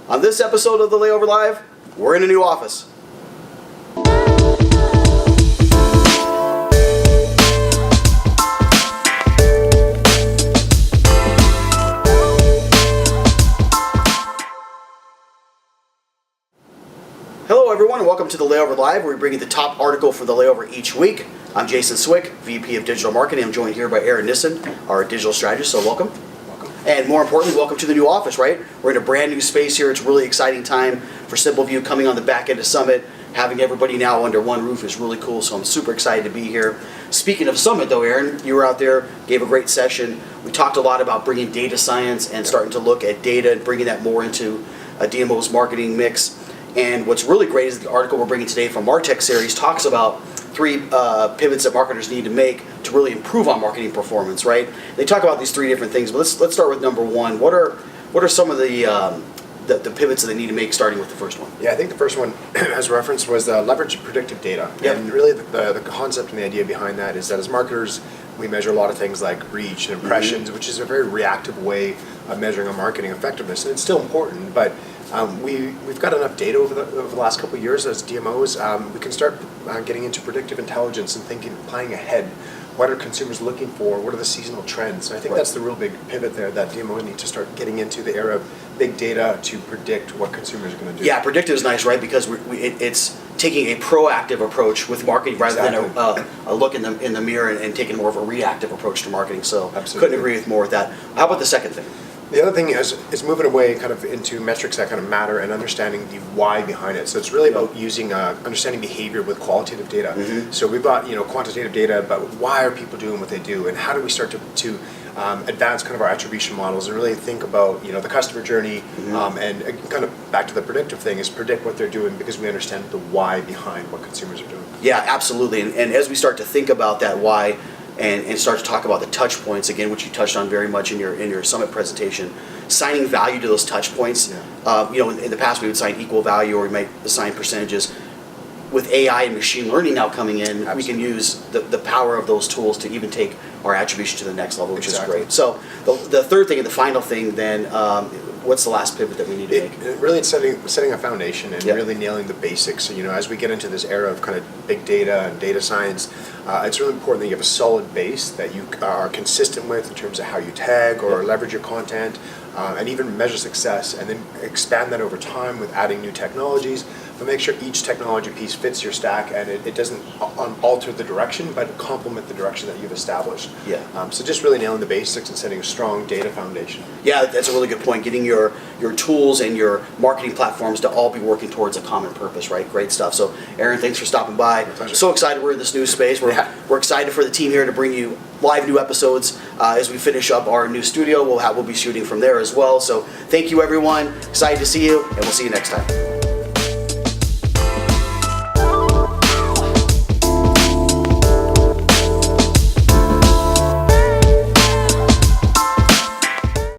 On this episode of the Layover Live, we're in a new office. Hello everyone and welcome to the Layover Live, where we bring you the top article for the Layover each week. I'm Jason Swick, VP of Digital Marketing. I'm joined here by Nissen, our digital strategist, so welcome. And more importantly, welcome to the new office, right? We're in a brand new space here. It's a really exciting time for SimpleView coming on the back end of Summit. Having everybody now under one roof is really cool, so I'm super excited to be here. Speaking of Summit though, Aaron, you were out there, gave a great session. We talked a lot about bringing data science and starting to look at data and bringing that more into a DMOs marketing mix. And what's really great is the article we're bringing today from MarTech series talks about three pivots that marketers need to make to really improve on marketing performance, right? They talk about these three different things, but let's start with number one. What are some of the pivots that they need to make, starting with the first one? Yeah, I think the first one, as referenced, was leverage predictive data. Yep. And really the concept and the idea behind that is that as marketers, we measure a lot of things like reach and impressions, which is a very reactive way of measuring our marketing effectiveness. And it's still important, but we've got enough data over the last couple of years as DMOs. We can start getting into predictive intelligence and planning ahead. What are consumers looking for? What are the seasonal trends? And I think that's the real big pivot there that DMOs need to start getting into the era of big data to predict what consumers are going to do. Yeah, predictive is nice, right? Because it's taking a proactive approach with marketing rather than a look in the mirror and taking more of a reactive approach to marketing. So Absolutely. Couldn't agree with more with that. How about the second thing? The other thing is moving away kind of into metrics that kind of matter and understanding the why behind it. So it's really about using understanding behavior with qualitative data. So we've got quantitative data about why are people doing what they do, and how do we start to advance kind of our attribution models and really think about the customer journey, and kind of back to the predictive thing is predict what they're doing because we understand the why behind what consumers are doing. Yeah, absolutely. And as we start to think about that why, and start to talk about the touch points again, which you touched on very much in your summit presentation, assigning value to those touch points. In the past we would assign equal value, or we might assign percentages. With AI and machine learning now coming in, we can use the power of those tools to even take our attribution to the next level, which is great. So the third thing and the final thing then, what's the last pivot that we need to make? Really, it's setting a foundation and really nailing the basics. So, as we get into this era of kind of big data and data science, it's really important that you have a solid base that you are consistent with in terms of how you tag or leverage your content, and even measure success, and then expand that over time with adding new technologies. But make sure each technology piece fits your stack and it doesn't alter the direction, but complement the direction that you've established. So just really nailing the basics and setting a strong data foundation. Yeah, that's a really good point. Getting your tools and your marketing platforms to all be working towards a common purpose, right? Great stuff. So Aaron, thanks for stopping by. My pleasure. So excited we're in this new space. We're excited for the team here to bring you live new episodes as we finish up our new studio. We'll be shooting from there as well. So thank you everyone. Excited to see you, and we'll see you next time.